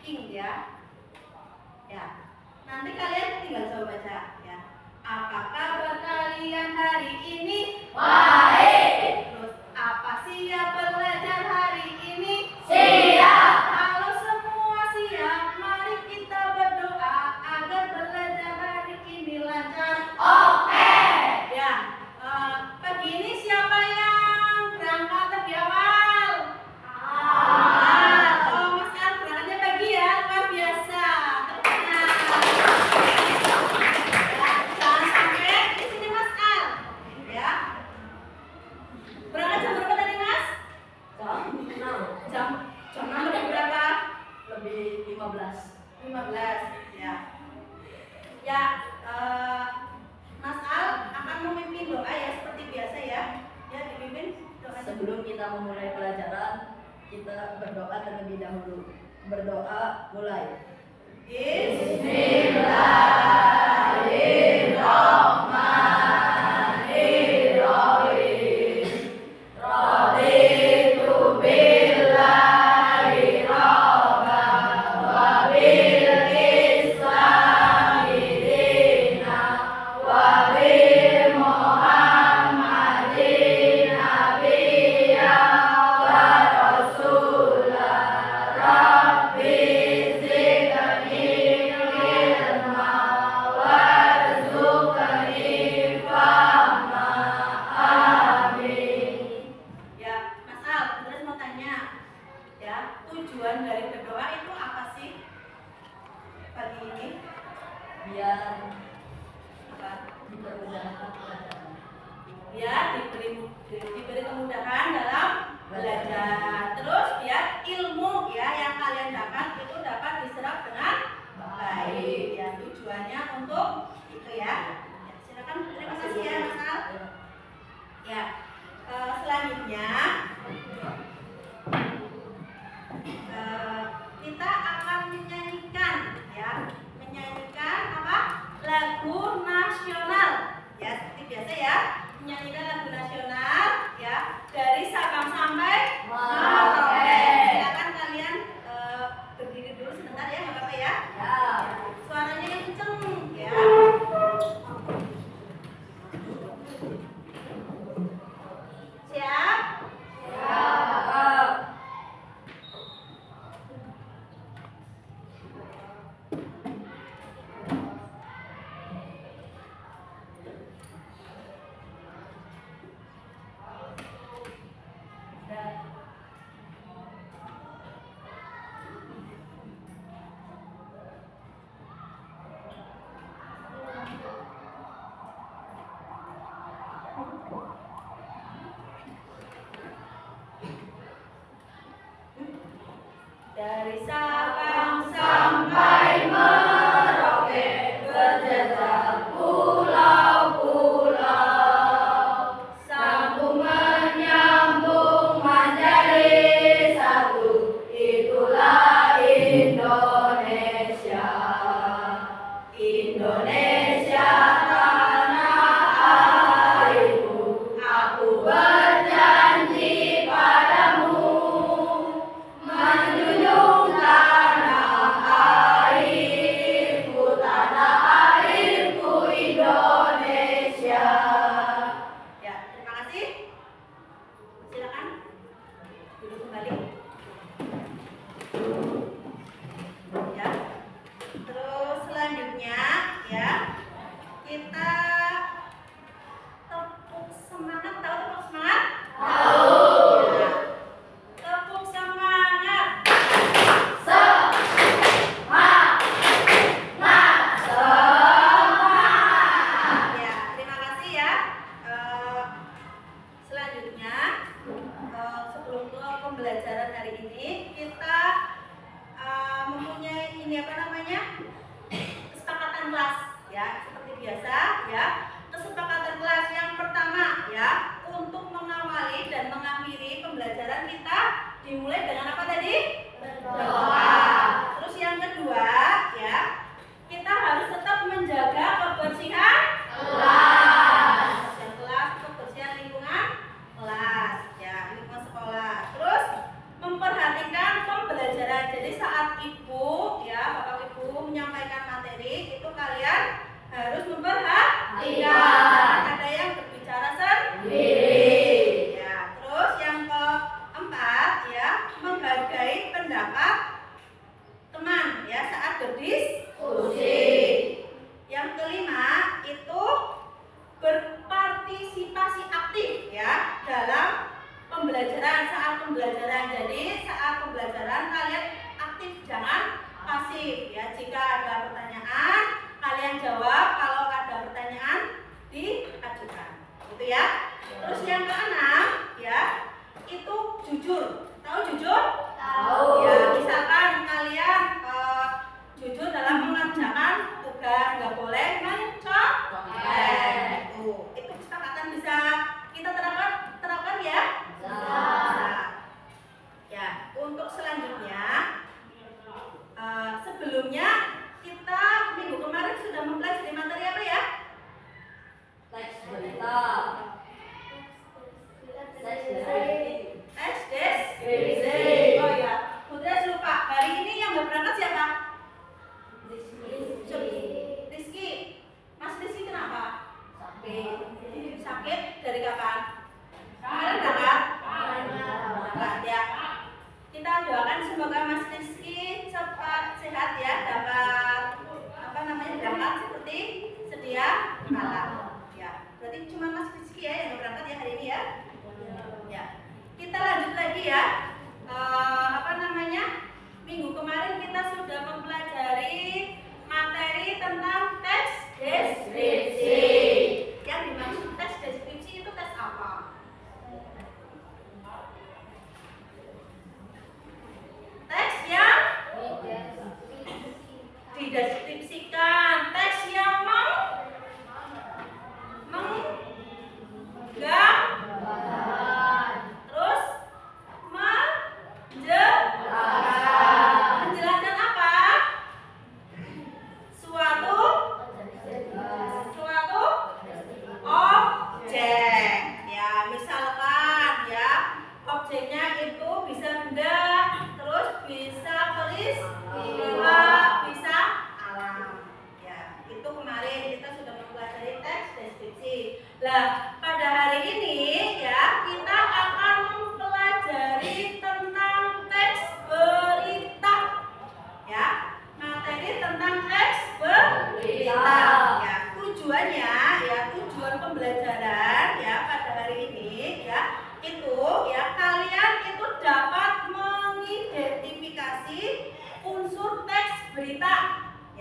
ing ya. Ya. Nanti kalian tinggal coba baca ya. Apa kabar kalian hari ini? Baik. Terus apa siap belajar hari ini? Siap. Kalau semua siap, mari kita berdoa agar belajar hari ini lancar. Oke. Ya, pagi ini siapa yang berangkat lebih awal? Oh, Mas Al berangkatnya pagi ya, luar biasa. Tepuknya. Ya, jangan sampai di sini Mas Al. Ya. Berangkat jam berapa tadi Mas? Jam 6 lebih berapa? Lebih 15. 15 ya. Ya, Mas Al akan memimpin doa ya seperti biasa ya. Ya, dipimpin doa. Sebelum kita memulai pelajaran, kita berdoa terlebih dahulu. Berdoa mulai. Bismillahirrahmanirrahim. Raditu billahi rabban wa bil islami dinan wa bil muhammadin nabiyyan wa rasulan. Rabbi zidni ilma warzuqni fahma. Amin. Ya, Mas Al, terus mau tanya. Ya, tujuan dari berdoa itu apa sih? Pagi ini Biar apa? dipermudahkan pelajaran. Biar diberi kemudahan dalam belajar. Terus biar ilmu ya yang kalian dapat itu dapat diserap dengan baik. Ya, tujuannya untuk itu ya. Ya, silakan. Terima kasih ya Mas Al. Ya, selanjutnya kita akan menyanyikan ya, apa? Lagu nasional ya, seperti biasa ya, menyanyikan lagu nasional ya dari Sabang sampai Merauke. Silakan kalian berdiri dulu sebentar ya, nggak apa-apa ya. Suaranya yang kenceng ya. Siap? Dari Sabang sampai Merauke berjejak pulau-pulau, sambung menyambung menjadi satu, itulah Indonesia. Indonesia tanah airku, aku berjanji padamu menjunjung tanah airku Indonesia. Ya, terima kasih. Silakan duduk kembali. Ya. Terus selanjutnya ya, kita tepuk semangat. Tahu tepuk semangat? Ya. Tepuk semangat. Ya, terima kasih ya. Selanjutnya, sebelum ke pembelajaran hari ini, kita mempunyai ini apa namanya? Kesepakatan kelas ya, seperti biasa ya. Kesepakatan kelas yang pertama ya, untuk mengawali dan mengakhiri pembelajaran kita dimulai dengan apa tadi? Berdoa. Terus yang kedua ya, kita harus tetap menjaga kebersihan kelas. Kebersihan lingkungan kelas ya, lingkungan sekolah. Terus memperhatikan pembelajaran. Jadi saat ibu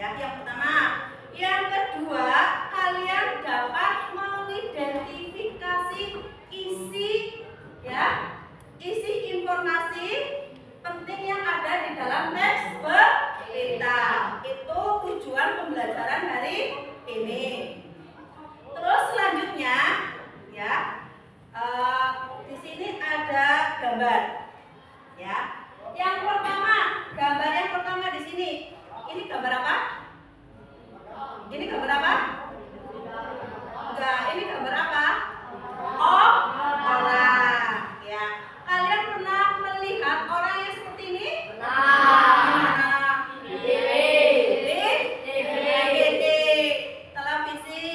ya, yang pertama. Yang kedua, kalian dapat mengidentifikasi isi informasi penting yang ada di dalam teks berita. Itu tujuan pembelajaran hari ini. Terus selanjutnya ya, di sini ada gambar ya. Yang pertama, gambar yang pertama di sini. Ini gambar apa? Ini gambar apa? Enggak, ini gambar apa? Oh, orang. Ya. Kalian pernah melihat orang yang seperti ini? Pernah. Di televisi,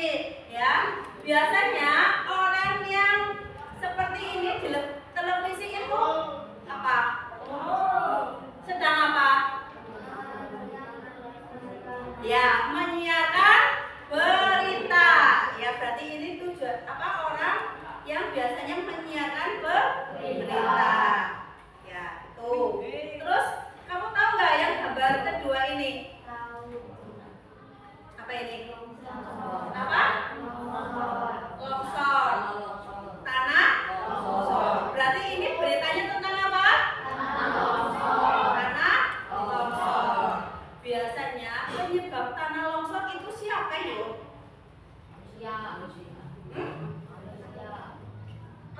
ya. Biasanya orang yang seperti ini di televisi itu apa? Sedang apa? Ya, menyiarkan berita. Ya, berarti ini tujuan apa, orang yang biasanya menyiarkan berita. Ya, itu. Terus kamu tahu nggak yang gambar kedua ini? Apa ini? Apa? Longsor. Tanah longsor. Berarti ini beritanya tentang apa? Tanah longsor. Biasanya penyebab tanah longsor itu siapa yuk?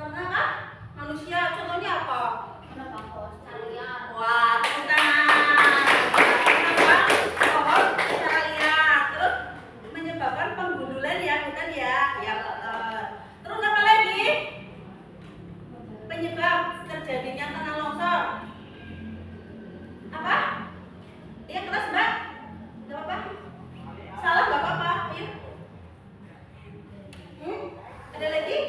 Karena apa? Manusia. Contohnya apa? Wah, tepuk tangan. Kenapa? Pohon sekalian. Terus menyebabkan penggundulan ya, bukan ya? Ya, betul. Terus apa lagi? Penyebab terjadinya tanah longsor. Apa? Iya, keras Mbak? Gak apa-apa? Salah gak apa-apa? Ayo. Ada lagi?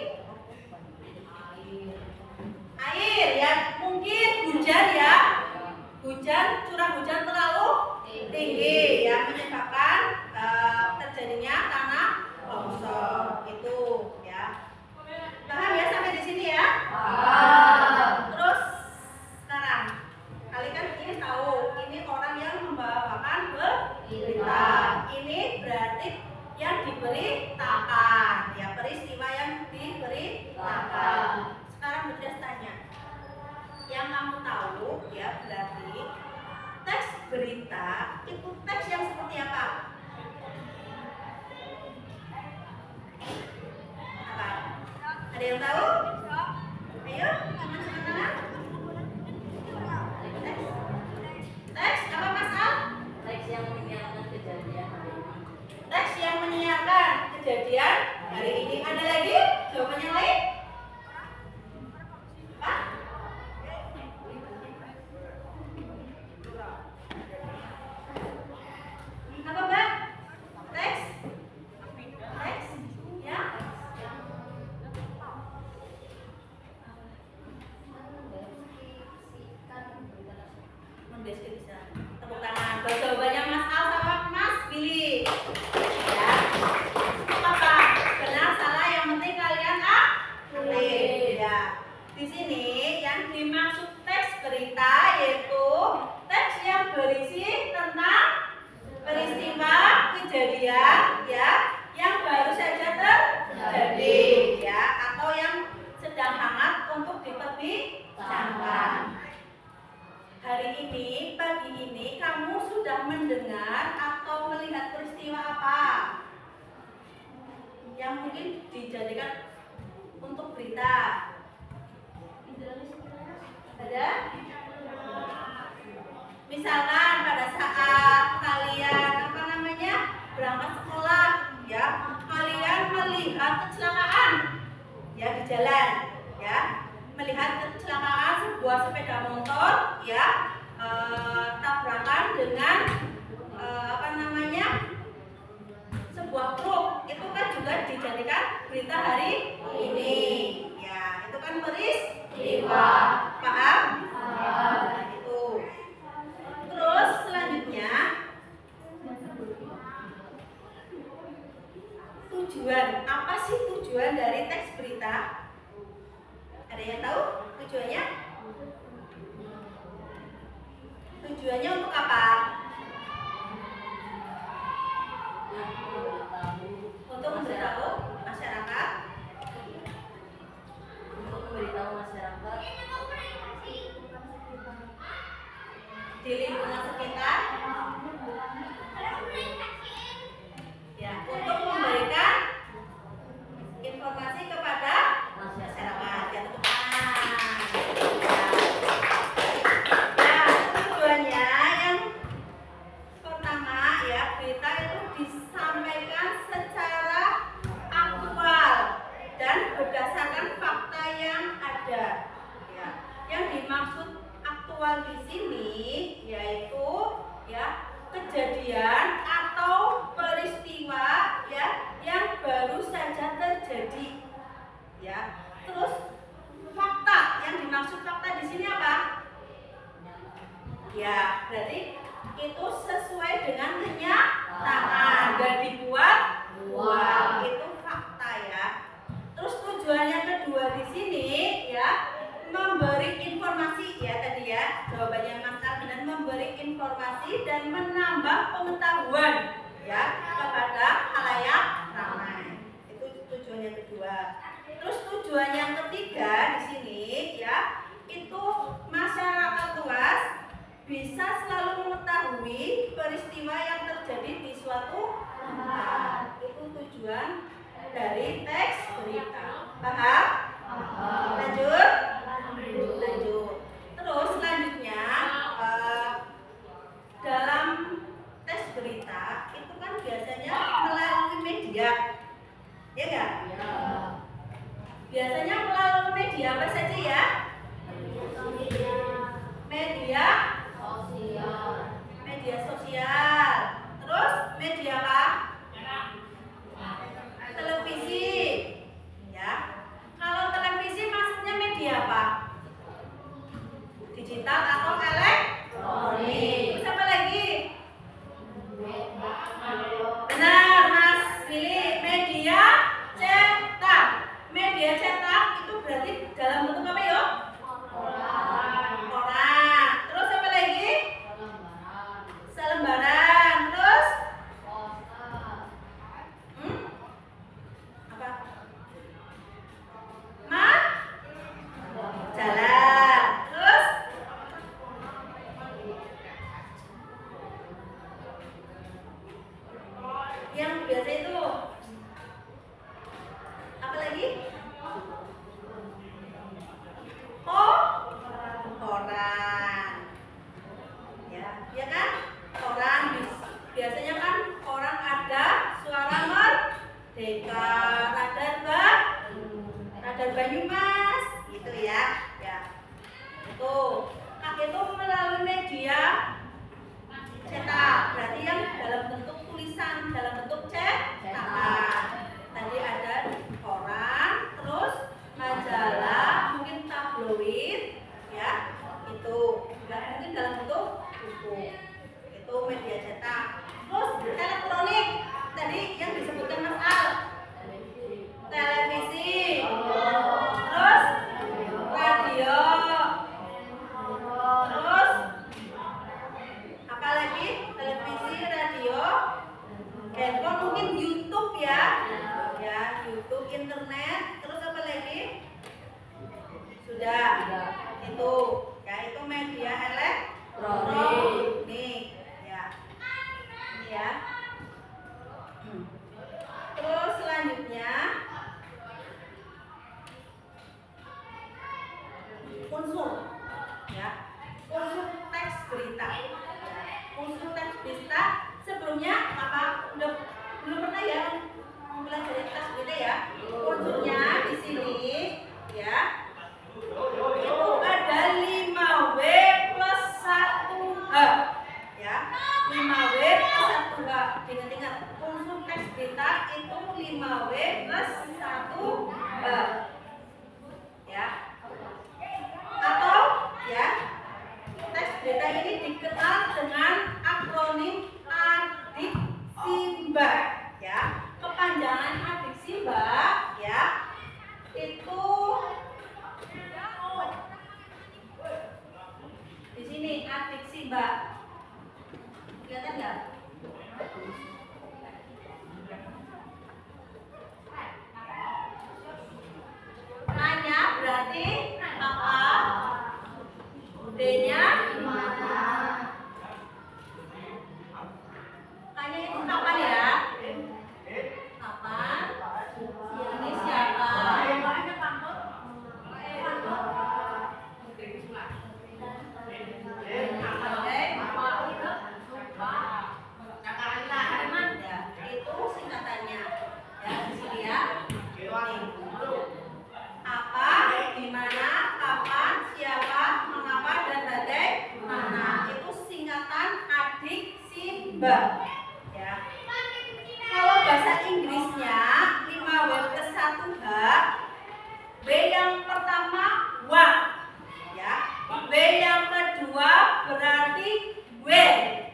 Air ya, mungkin hujan ya. Hujan, curah hujan terlalu tinggi ya, menyebabkan terjadinya tanah longsor. Itu ya. Paham ya sampai di sini ya? Terus sekarang kalian kan ini tahu, ini orang yang membawakan berita. Ini berarti yang diberitakan ya, peristiwa yang diberitakan. Sekarang Budres tanya, yang kamu tahu ya, berarti teks berita itu teks yang seperti apa? Apa? Ada yang tahu? Ayo, tangan. Teks apa Mas Al? Teks yang menyiarkan kejadian hari ini. Teks yang menyiarkan kejadian hari ini. Ada lagi jawabannya lain? Apa? Apa Mbak? Teks? Teks? Ya? Mendeskripsikan. Tepuk tangan. Jawabannya Mas Al sama Mas Billy. Ya. Apa? Benar salah, yang penting kalian pilih. Ya. Di sini yang dimaksud teks berita yaitu teks yang berisi tentang peristiwa kejadian ya yang baru saja terjadi ya, atau yang sedang hangat untuk diperbincangkan. Hari ini, pagi ini, kamu sudah mendengar atau melihat peristiwa apa yang mungkin dijadikan untuk berita? Ada? Misalkan pada saat kalian berangkat sekolah ya, kalian melihat kecelakaan ya di jalan ya, melihat kecelakaan sebuah sepeda motor ya, tabrakan dengan sebuah truk. Itu kan juga dijadikan berita hari ini ya, itu kan peristiwa. Paham? Nah, itu. Terus selanjutnya tujuan. Apa sih tujuan dari teks berita? Ada yang tahu tujuannya? Tujuannya untuk apa? di lingkungan sekitar ya, untuk memberikan informasi kepada masyarakat. Ya, tujuannya yang pertama ya, berita itu disampaikan secara aktual dan berdasarkan fakta yang ada. Ya, yang dimaksud aktual di sini yaitu ya kejadian atau peristiwa ya yang baru saja terjadi. Ya, terus fakta, yang dimaksud fakta di sini apa? Ya, berarti itu sesuai dengan kenyataan dan dibuat itu fakta ya. Terus tujuannya kedua di sini ya, memberi informasi ya tadi ya, jawabannya Mas Ardian, memberi informasi dan menambah pengetahuan ya kepada khalayak ramai. Itu tujuannya kedua. Terus tujuan yang ketiga di sini ya, itu masyarakat luas bisa selalu mengetahui peristiwa yang terjadi di suatu tempat. Itu tujuan dari teks berita. Paham? Lanjut. Terus selanjutnya dalam tes berita itu kan biasanya melalui media, ya enggak? Ya. Biasanya melalui media apa saja ya? Media sosial. Terus media apa? Televisi. Ya. Kalau televisi maksudnya media apa? Digital atau elektronik. Terus apa lagi? Benar Mas Billy, media cetak. Media cetak itu berarti dalam bentuk apa ya? Koran. Terus apa lagi? Selembaran. Terus? Apa? Jalan. Terus? Yang biasa itu apa lagi? Koran. Ya kan? Koran biasanya kan koran ada Suara Merdeka, Radar Banyumas, gitu ya. Ya. Itu melalui media cetak, berarti yang dalam bentuk tulisan, dalam bentuk cetakan. Tadi ada koran, terus majalah, mungkin tabloid, ya, itu mungkin dalam bentuk buku. Itu media cetak. Terus elektronik, tadi yang disebutkan Mas Al, televisi, terus radio, terus apa lagi? Televisi, radio, handphone, mungkin YouTube ya, YouTube, internet, terus apa lagi? Sudah, itu ya, itu media elektronik ya, ini ya. Terus selanjutnya unsur ya, unsur teks berita. Unsur teks berita sebelumnya apa? Belum pernah ya mempelajari teks berita ya. Unsurnya di sini ya, itu ada 5W plus 1H ya, 5W plus 1H. Ingat-ingat, unsur teks berita itu 5W plus 1H ya. Atau ya, teks berita ini dikenal dengan akronim ADIK-SIMBA ya. Kepanjangan ADIK-SIMBA ya, itu di sini ADIK-SIMBA. Kelihatan nggak? Nanya berarti apa? D-nya mbak. Ya. Kalau bahasa Inggrisnya 5W plus 1H, W yang pertama what, ya. W yang kedua berarti when.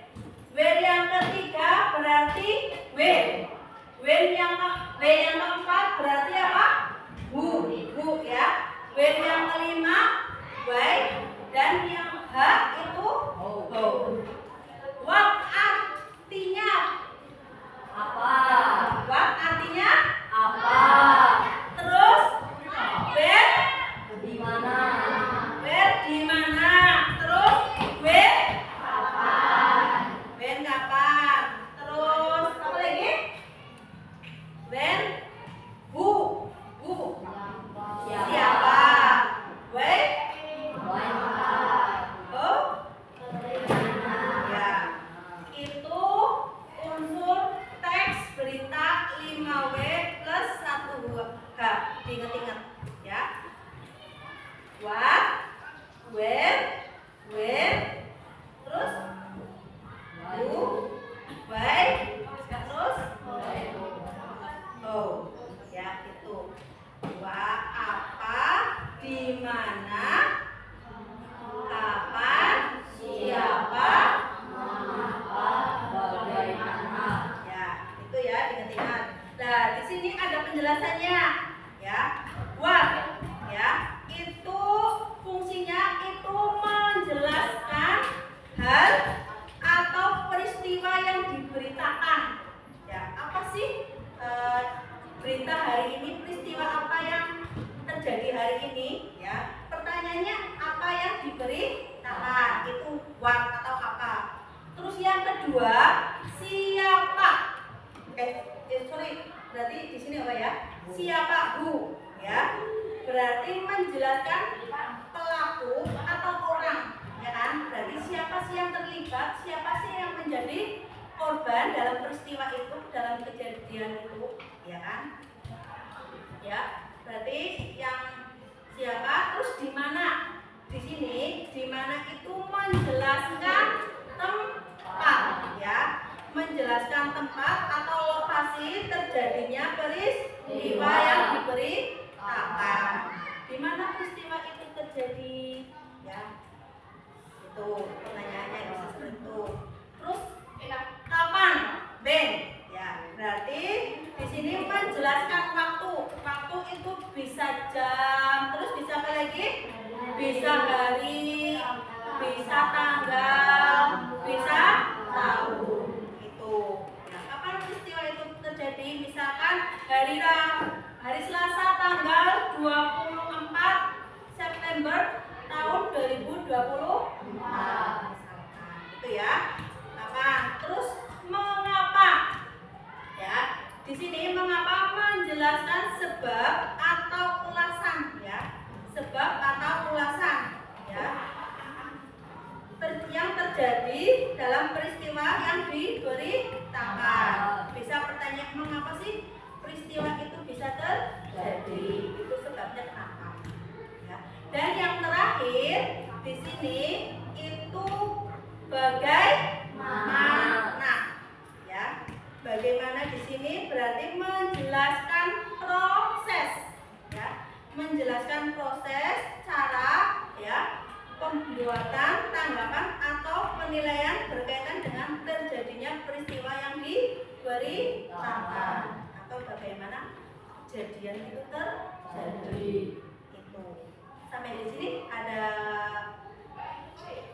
W yang ketiga berarti when. W yang keempat berarti apa? Who, ya. W yang kelima why, dan yang H itu how. What artinya Apa? What artinya Apa? Terus where Di mana? di mana? Terus when Kapan? when kapan? Terus apa lagi? When who siapa? Why oh ya, itu unsur teks berita 5W plus 1H. Diingat-ingat ya. What, where, when, terus who, why, terus how. Ya, itu. Apa, di mana, kapan, siapa, Bagaimana? ya, itu ya, diingat-ingat. Nah, di sini ada penjelasannya, ya. What, ya, itu fungsinya itu menjelaskan hal atau peristiwa yang diberitakan. Ya, apa sih berita hari ini? Peristiwa apa yang terjadi hari ini? Ya, pertanyaannya apa yang diberitakan? Itu what atau apa? Terus yang kedua, siapa? Sorry, berarti di sini apa ya? Siapa, who, ya. Berarti menjelaskan pelaku atau orang, ya kan? Berarti siapa sih yang terlibat? Siapa sih yang menjadi korban dalam peristiwa itu, dalam kejadian itu, ya kan? Ya, berarti yang siapa? Terus di mana? Di sini, di mana itu menjelaskan tempat, ya. Menjelaskan tempat atau lokasi terjadinya peristiwa yang diberitakan. Di mana peristiwa itu terjadi, ya. Itu pertanyaannya bisa seperti itu. Terus kapan? When, ya. Berarti di sini menjelaskan waktu. Waktu itu bisa jam, terus bisa apa lagi? Bisa hari, bisa tanggal, bisa tahun. Nah, kapan peristiwa itu terjadi? Misalkan hari Selasa tanggal 24 September tahun 2024. Itu ya. Kapan? Terus mengapa? Ya, di sini mengapa menjelaskan sebab atau ulasan, ya. Sebab atau ulasan, ya. Yang terjadi dalam peristiwa yang diberitakan. Bisa pertanyaan mengapa sih peristiwa itu bisa terjadi? Itu sebabnya apa? Ya. Dan yang terakhir di sini itu bagaimana, ya. Bagaimana di sini berarti menjelaskan proses, ya. Menjelaskan proses, cara, ya. Pembuatan, tanggapan, atau penilaian berkaitan dengan terjadinya peristiwa yang diberitakan atau bagaimana kejadian itu terjadi. Itu sampai di sini ada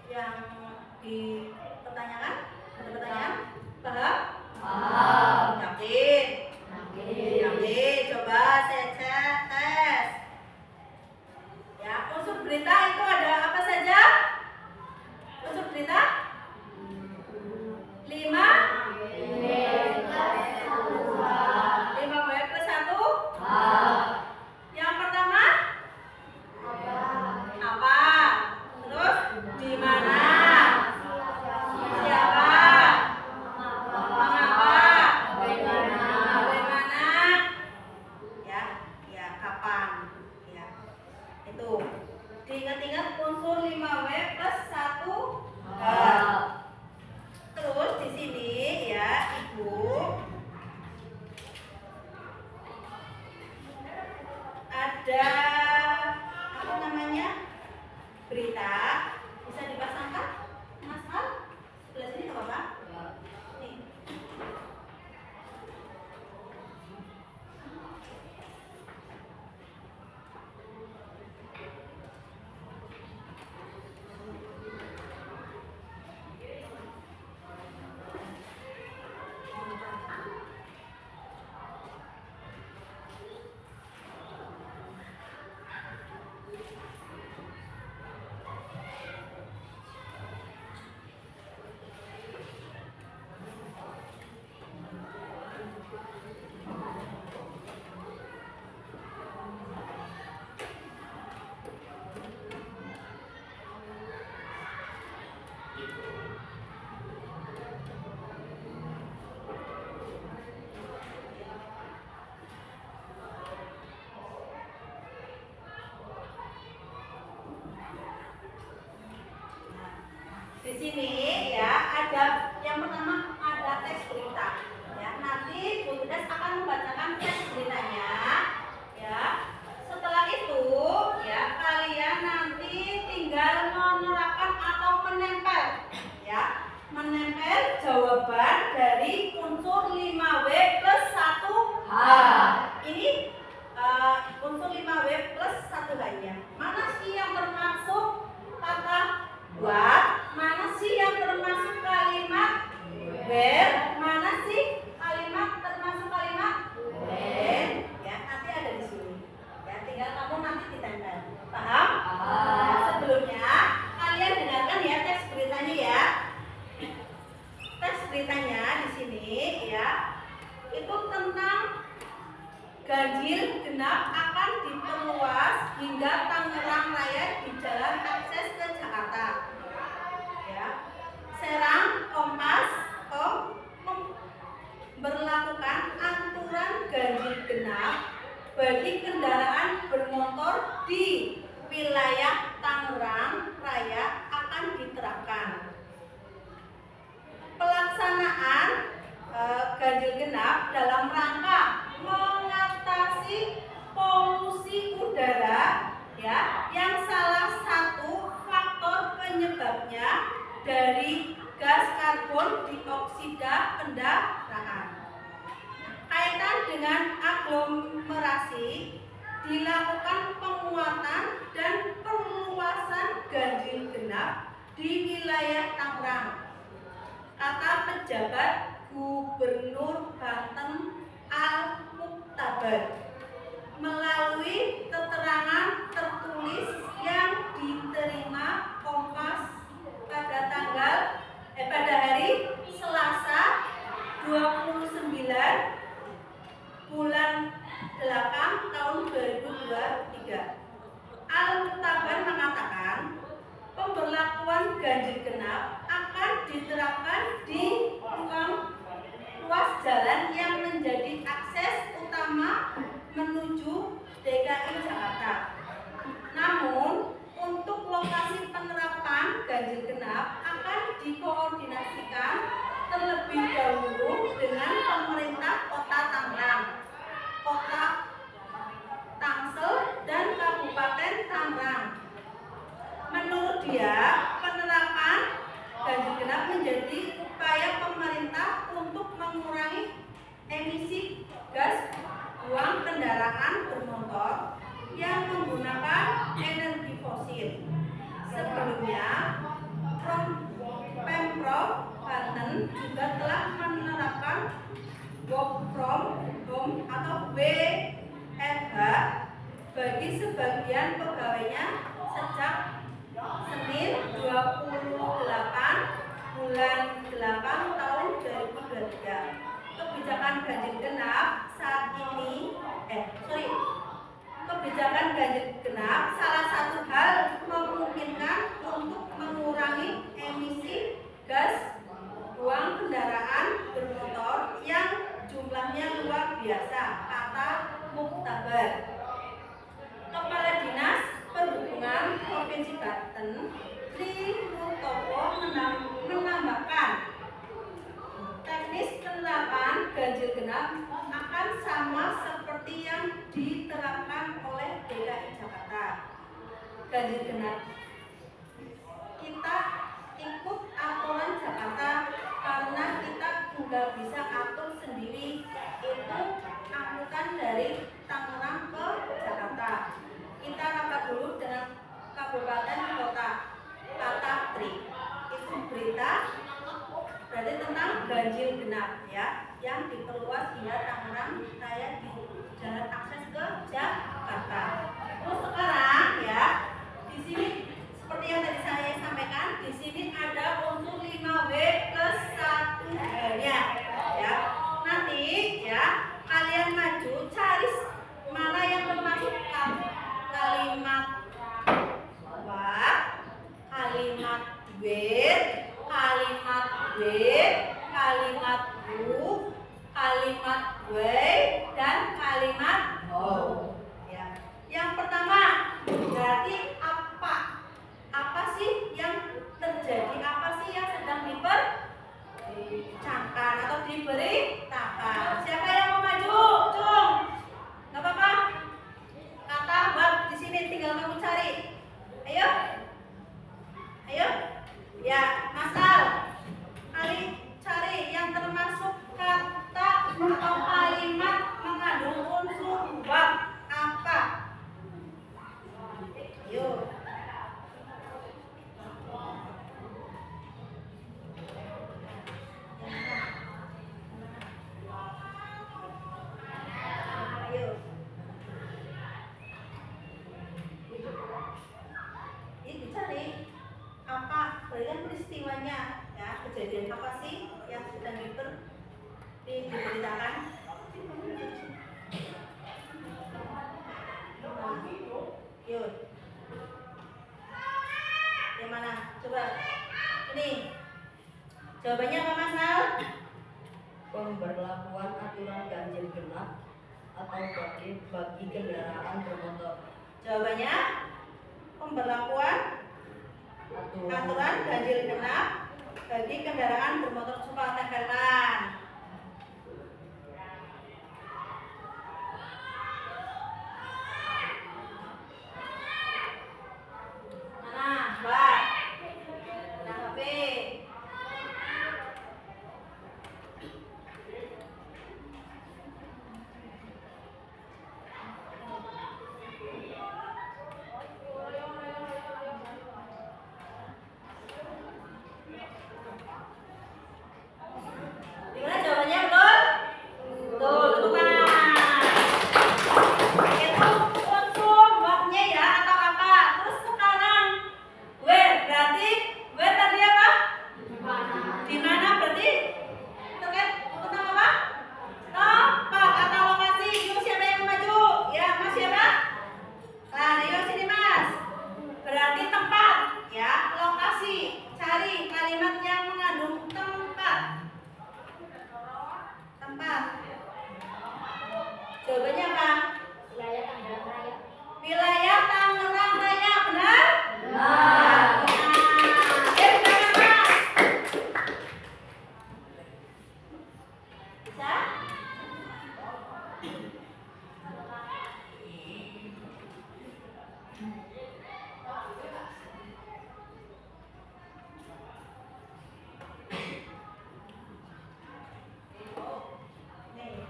yang dipertanyakan? Ada pertanyaan? Paham? Paham. Yakin? Yakin. Coba saya cek tes. Ya, unsur berita itu ada apa saja? Unsur berita 5W plus 1H. Yang pertama apa? Terus di mana? sini ya ada yang pertama ada teks berita. Ya, nanti Bu Tudas akan membacakan teks beritanya. Ya, setelah itu ya kalian nanti tinggal menerapkan atau menempel. Ya, menempel jawaban dari unsur 5W plus 1H. Ini unsur 5W plus 1H-nya. Mana sih yang termasuk kata buat? Mana sih yang termasuk kalimat where? Mana sih kalimat termasuk kalimat when? Ya, nanti ada di sini. Ya, tinggal kamu nanti ditempel. Paham? Nah, sebelumnya kalian dengarkan ya teks beritanya ya. Teks beritanya di sini ya. Itu tentang ganjil genap akan diperluas hingga Tangerang Raya di jalan akses ke Jakarta. Ya. Serang Kompas.com berlakukan aturan ganjil genap bagi kendaraan bermotor di wilayah Tangerang Raya akan diterapkan. Pelaksanaan ganjil genap dalam rangka mengatasi polusi udara ya, yang salah satu faktor penyebabnya dari gas karbon dioksida kendaraan. Kaitan dengan aglomerasi, dilakukan penguatan dan perluasan ganjil genap di wilayah Tangerang. Kata pejabat Gubernur Banten Al-Muktabar melalui keterangan tertulis yang diterima Kompas pada hari Selasa 29 bulan 8 tahun 2023. Al-Muktabar mengatakan pemberlakuan ganjil genap akan diterapkan di ruas jalan yang menjadi akses utama menuju DKI Jakarta. Namun, untuk lokasi penerapan ganjil genap akan dikoordinasikan terlebih dahulu dengan pemerintah Kota Tangerang, Kota Tangsel, dan Kabupaten Tangerang. Menurut dia, penerapan ganjil genap menjadi upaya pemerintah untuk mengurangi emisi gas buang kendaraan bermotor yang menggunakan energi fosil. Sebelumnya, Pemprov Banten juga telah menerapkan work from home atau WFH bagi sebagian pegawainya sejak Senin 28 bulan 8 tahun 2023. Kebijakan ganjil genap saat ini kebijakan ganjil genap salah satu hal memungkinkan untuk mengurangi emisi gas buang kendaraan bermotor yang jumlahnya luar biasa, kata Muktabar. Kepala Dinas Perhubungan Provinsi Banten Tri Murtopo menambahkan teknis penerapan ganjil genap akan sama seperti yang diterapkan oleh DKI Jakarta. Ganjil genap kita ikut aturan Jakarta karena kita nggak bisa atur sendiri, itu angkutan dari Tangerang ke Jakarta. Kita rapat dulu dengan kabupaten kota, kata Tri. Itu berita berarti tentang ganjil genap ya, yang diperluas hingga Tangerang Raya di jalan akses ke Jakarta. Terus sekarang ya, di sini seperti yang tadi saya sampaikan, di sini ada unsur 5W plus 1H-nya ya. Nanti ya kalian maju cari mana yang termasuk kalimat what, kalimat where, kalimat with, kalimat who, kalimat way, dan kalimat how. Ya. Yang pertama berarti apa? Apa sih yang terjadi? Apa sih kejadian apa sih yang sedang diberitakan? Yuk. Yang mana? Coba. Ini. Jawabannya apa Mas Nal? Pemberlakuan aturan ganjil genap atau bagi kendaraan bermotor. Jawabannya pemberlakuan aturan ganjil genap bagi kendaraan bermotor. Coba tempelkan. Mana, Mbak? Nah, HP. Gimana jawabannya, betul? Betul, teman. Itu unsur waknya ya atau apa? Terus sekarang berarti tadi apa? Di mana berarti? Terkait tentang apa? Tempat atau lokasi. Yuk siapa yang mau maju? Ya, Mas siapa? Nah, yuk sini Mas. Berarti tempat, ya, lokasi. Cari kalimat yang mengandung tempat. Tempat. Jawabannya apa? Wilayah Tangerang Raya. Wilayah Tangerang Raya, benar? Benar. Silakan Mas. Bisa? Nih.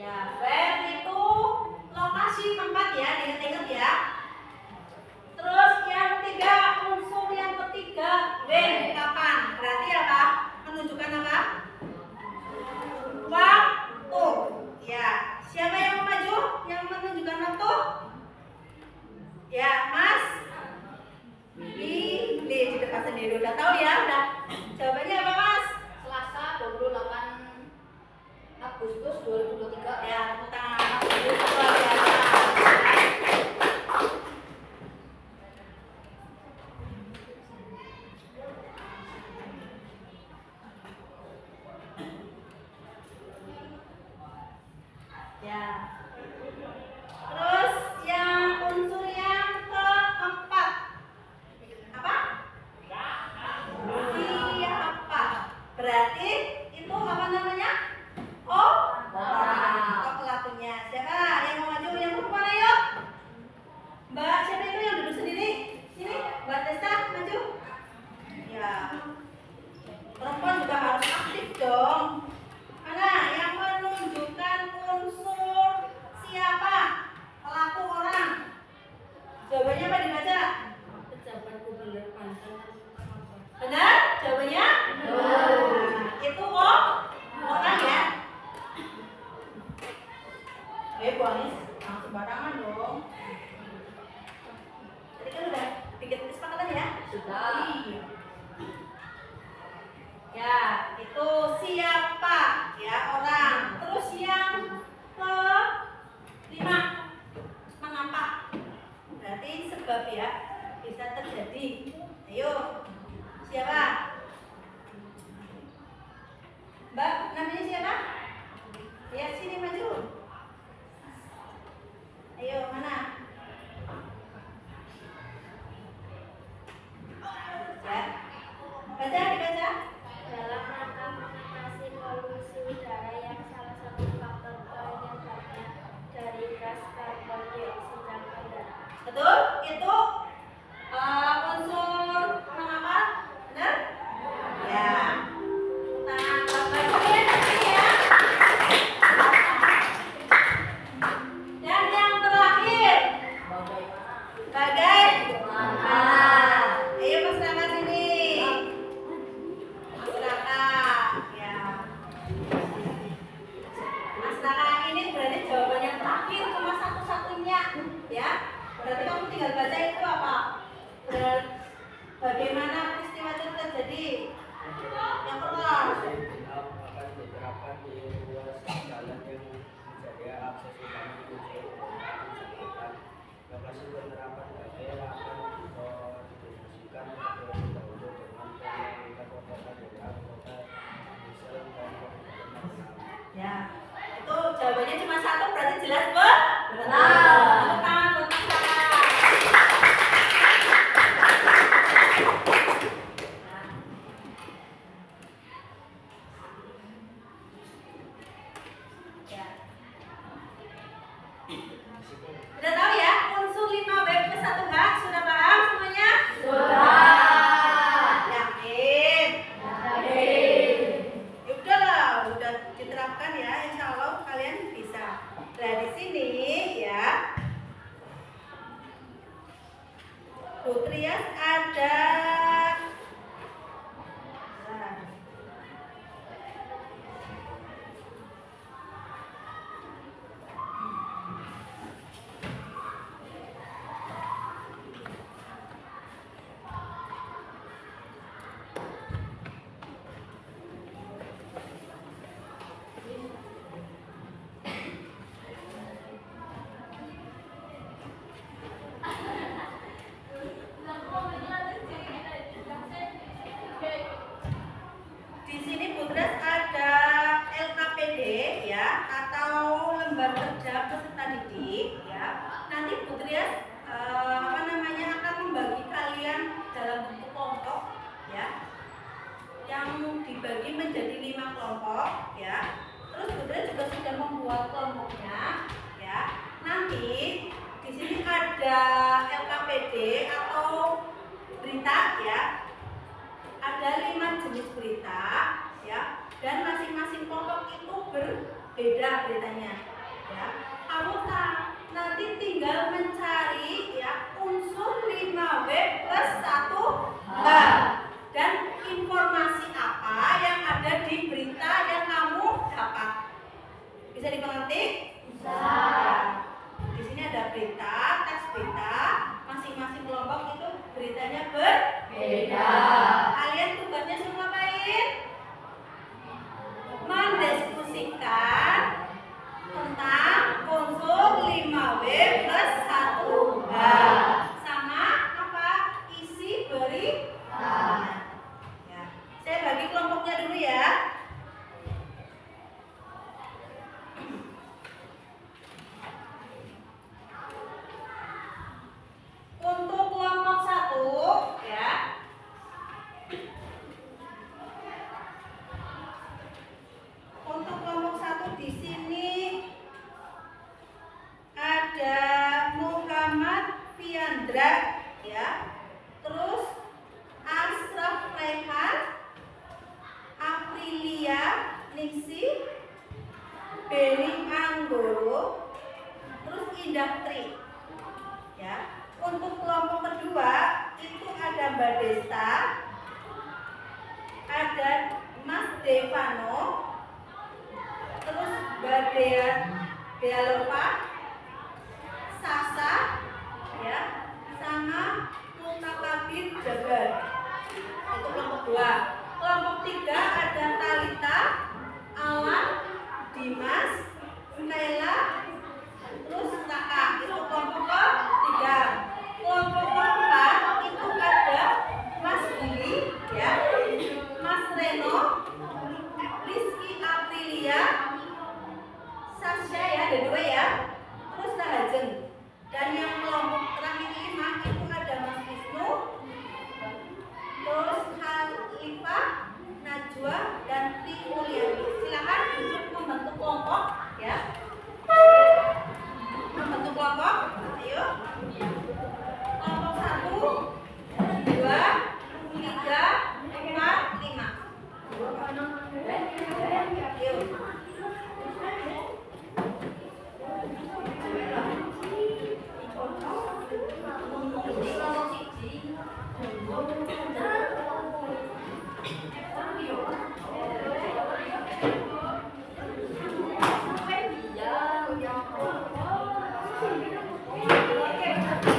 Ya, where itu lokasi tempat ya, diingat-ingat ya. Terus yang ketiga, unsur yang ketiga, when, kapan. Berarti apa? Menunjukkan apa? Waktu. Ya, siapa yang mau maju? Yang menunjukkan waktu? Ya, Mas. Di dekat sendiri udah tahu ya, udah. Jawabannya apa, Mas? Selasa 28 Agustus 2023. Ya, tepuk tangan. Luar biasa. Ya. Terus yang unsur yang keempat. Apa? Siapa? Berarti itu apa namanya? Oh, oh pelakunya. Siapa yang mau maju? Yang mau kemana yuk? Mbak, siapa itu yang duduk sendiri? Sini, Mbak Testa, maju. Ya. Perempuan juga harus aktif dong. Mana yang menunjukkan unsur siapa? Pelaku orang. Jawabannya apa dibaca? Pejabat Gubernur Banten. Benar? Jawabannya? Benar. Itu orang ya. Bu Anis, jangan sembarangan dong. Tadi kan udah bikin kesepakatan ya? Sudah. Iya. Ya, itu siapa? Ya, orang. Terus yang kelima, mengapa? Berarti sebab ya, bisa terjadi. Ayo, siapa? Mbak, namanya siapa? Ya, sini maju. Ayo, mana? Ya. Baca, dibaca. Dalam rangka mengatasi polusi udara yang salah satu faktor penyebabnya dari gas karbon dioksida kendaraan. Betul? Itu Berarti kamu tinggal baca itu apa? Bagaimana peristiwa itu terjadi? Yang pertama. Akan diterapkan di ruas jalan yang menjadi akses utama menuju lokasi penerapan gaya akan dikoordinasikan terlebih dahulu dengan pemerintah kota daerah, kota desa dan kabupaten. Ya, itu jawabannya cuma satu, berarti jelas benar. Tepuk tangan buat masyarakat. Ya. Udah tahu ya, unsur 5W plus 1H, sudah paham semuanya? Sudah. Yakin? Yakin. Ya udahlah, udah diterapkan ya, insya Allah kalian bisa. Nah di sini ya, Bu Trias ada. Nah. Di sini Putras ada LKPD ya, atau lembar kerja peserta didik ya. Nanti Putras akan membagi kalian dalam bentuk kelompok ya, yang dibagi menjadi 5 kelompok ya. Terus Putras juga sudah membuat kelompoknya ya. Nanti di sini ada LKPD atau berita ya. Ada 5 jenis berita ya, dan masing-masing kelompok itu berbeda beritanya ya. Kamu nanti tinggal mencari ya unsur 5W plus 1H dan informasi apa yang ada di berita yang kamu dapat. Bisa dimengerti? Bisa. Ya. Di sini ada berita, teks berita, masing-masing kelompok itu beritanya Beda. Kalian tugasnya semua ngapain? Mendiskusikan tentang unsur 5W plus 1H sama apa? Isi berita. Ya. Saya bagi kelompoknya dulu ya. Untuk kelompok 1 ya. Untuk kelompok 1 di sini ada Muhammad Fiandra ya. Terus Asraf Rehan, Aprilia Ningsi, Beni Anggoro, terus Indah Tri ya. Untuk kelompok kedua itu ada Mbak Desta, ada Mas Devano, terus Mbak Dealova, Sasa ya, sama Mutakabir Jabar. Itu kelompok 2. Kelompok 3 ada Talita, Alan, Dimas, Naila, terus Taka. Itu kelompok 3. Kelompok 4 itu ada Mas Billy ya, Mas Reno, Rizky Aprilia, Sasha ya, ada 2 ya, terus Rahajeng. Dan yang kelompok terakhir 5 itu ada Mas Wisnu, terus Khalifah, Najwa, dan Tri Mulyani. Silakan duduk membentuk kelompok ya. Membentuk kelompok, ayo. Kelompok 1, 2, 3, 4, 5. Yuk. Oke.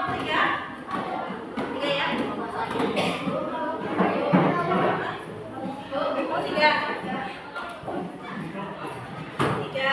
Tiga? Tiga ya? Oh, tiga. Tiga.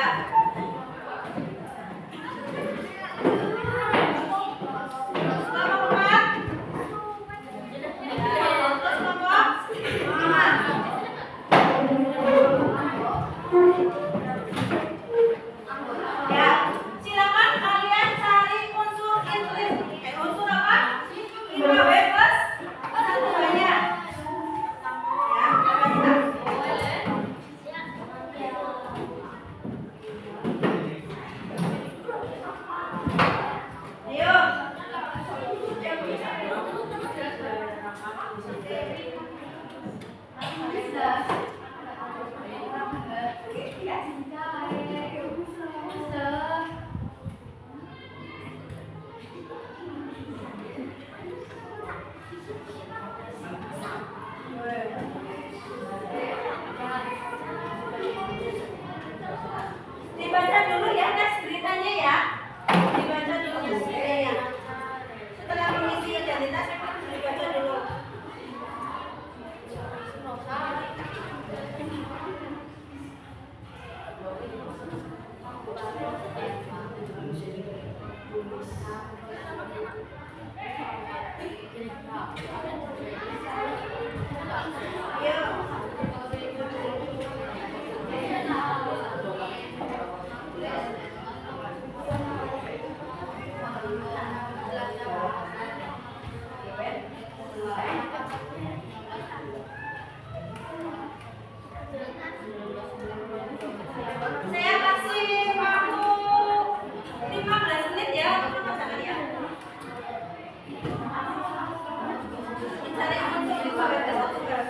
Dibaca dulu ya tes beritanya ya. Dibaca dulu tes beritanya. Setelah mengisi identitas dibaca dulu. Saya kasih waktu 15 menit ya untuk membacakannya. Mencari unsur di bawah satu tugas.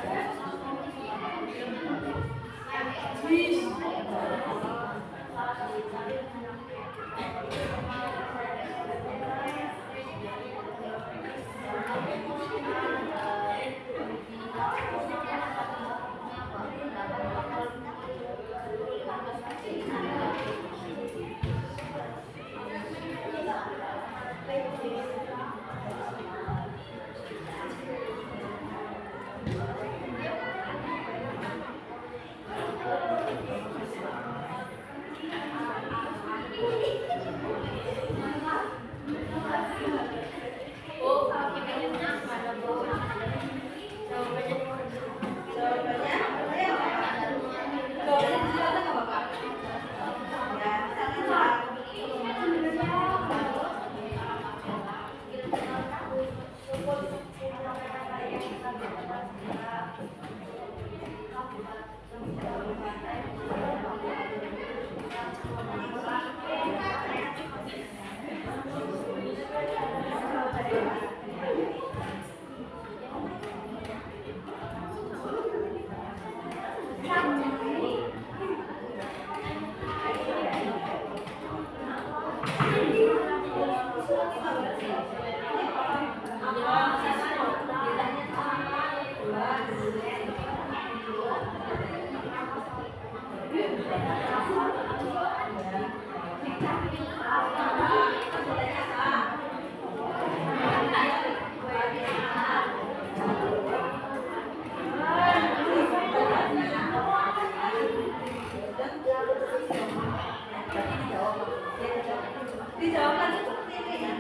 Dijawab lagi seperti ini ya.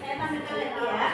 Saya tampilkan lagi ya.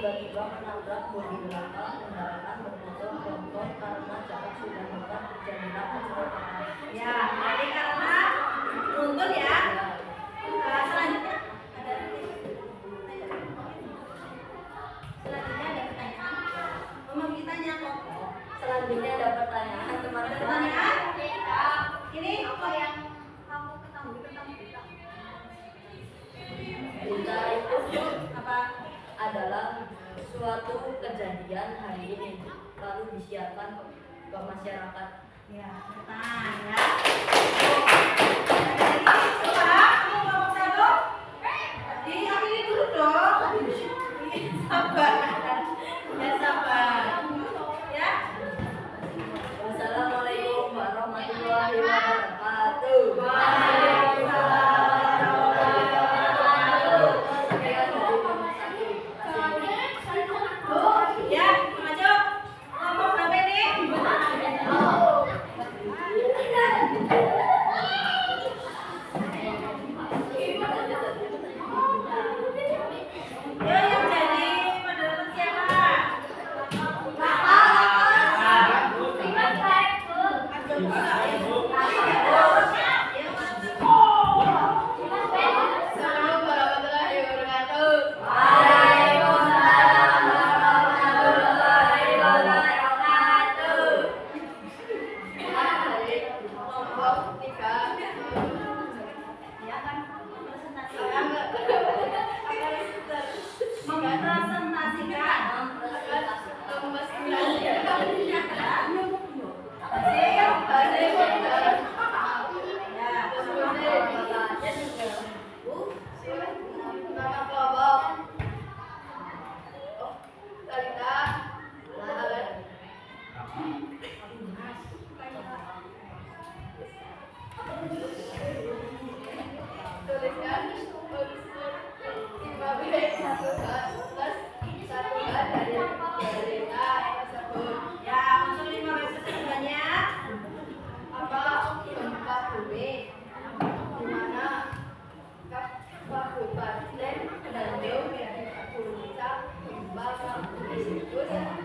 tiba-tiba menabrak bodi belakang kendaraan bermotor tronton karena jarak sudah dekat terjadilah kecelakaan. Ya, jadi karena beruntun ya. Selanjutnya ada pertanyaan. Memang ditanya kok. Selanjutnya ada pertanyaan teman-teman. Pertanyaan? Ini apa yang kamu ketahui tentang berita? Berita itu Apa? adalah suatu kejadian hari ini lalu disiarkan ke masyarakat. Ya, betul ya. Jadi coba kamu ngomong satu. Diakhiri dulu dong. Sabar. Ya sabar. Ya. Wassalamualaikum warahmatullahi wabarakatuh. Waalaikumsalam warahmatullahi wabarakatuh. Kabupaten Bandung puncak gempa magnitudo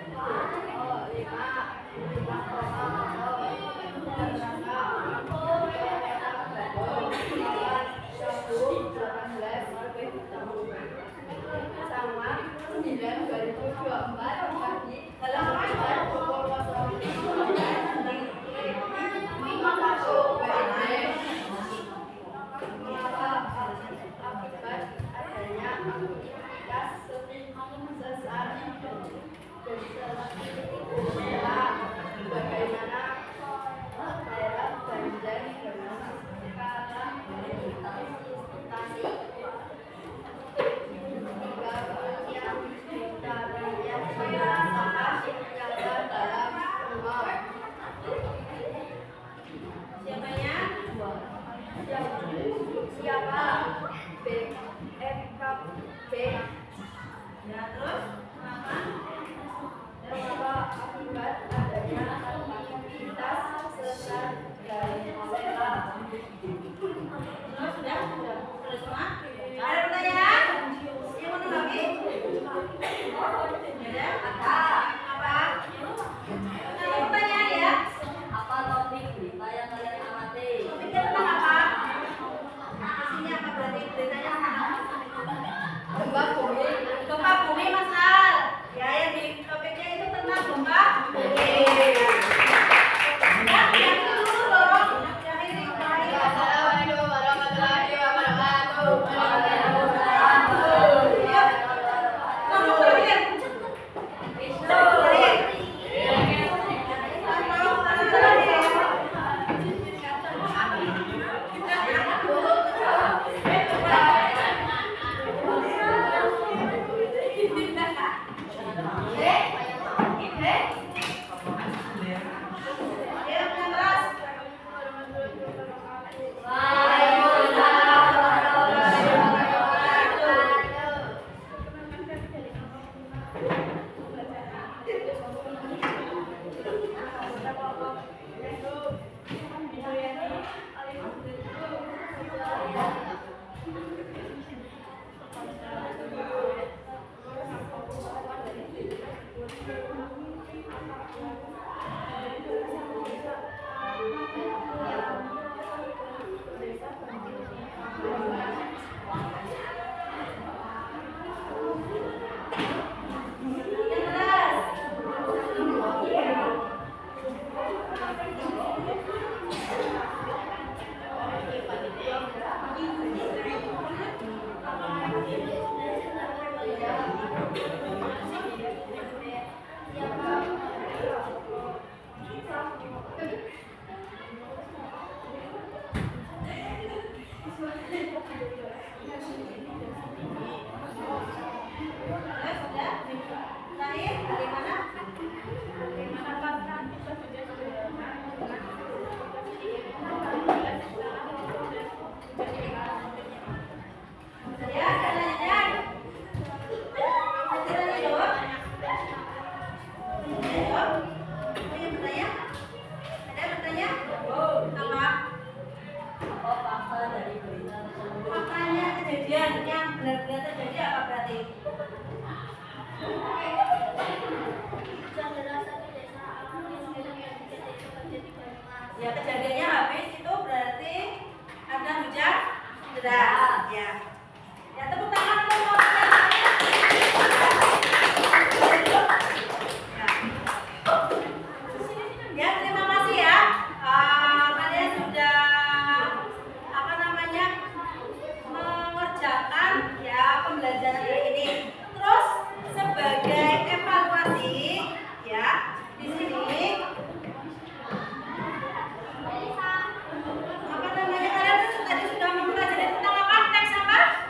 什么？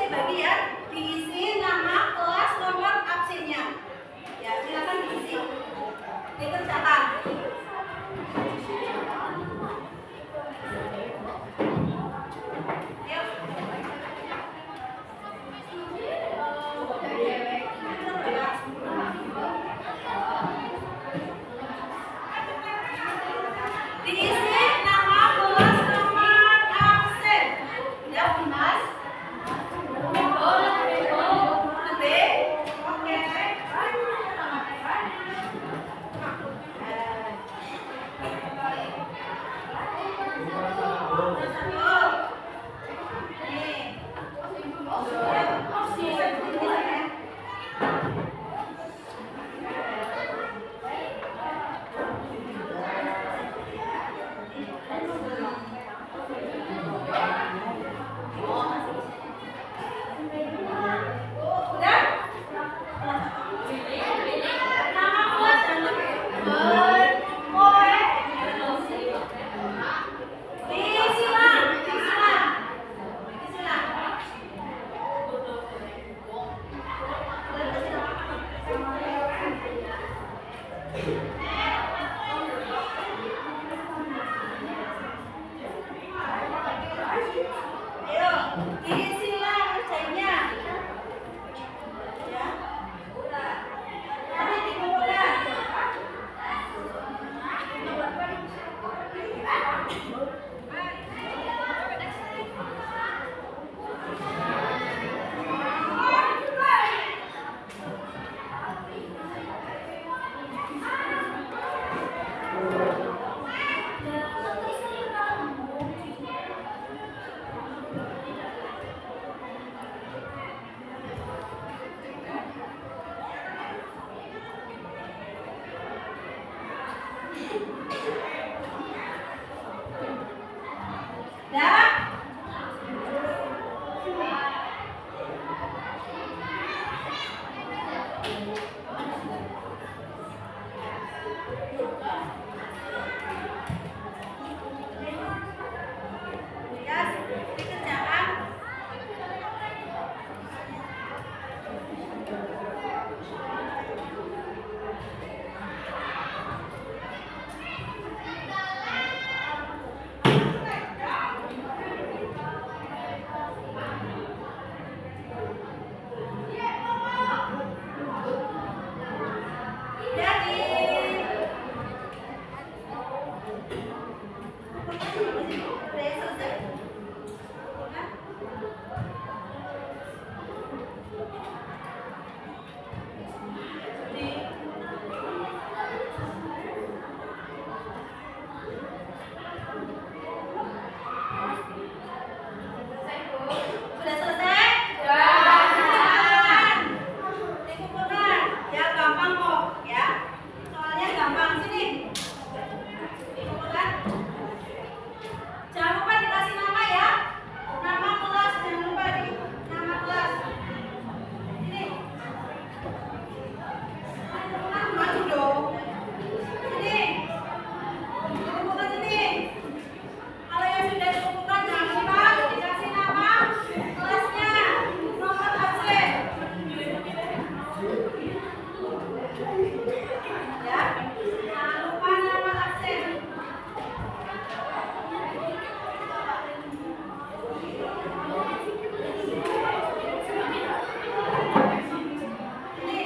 dibagi ya. Diisi nama, kelas, nomor absennya. Ya, silakan diisi. Dikerjakan. Diisi nama, kelas, nomor absen. Ya, Mas. Lebih? Oke. Ayo, diisilah kerjanya. Ya. Nanti dikumpulkan. Dah. Ya, dikerjakan. Jadi. Udah selesai. Sudah selesai? Silakan. Dikumpulkan. Ya gampang kok, ya. Soalnya gampang sini. Dikumpulkan. Jangan lupa dikasih nama ya. Nama kelas, jangan lupa di nama kelas. Sini. Maju dong. Sini. Dikumpulkan sini. Kalau yang sudah dikumpulkan jangan lupa dikasih nama kelasnya, nomor absen. Ya, jangan lupa nama absen. Ini.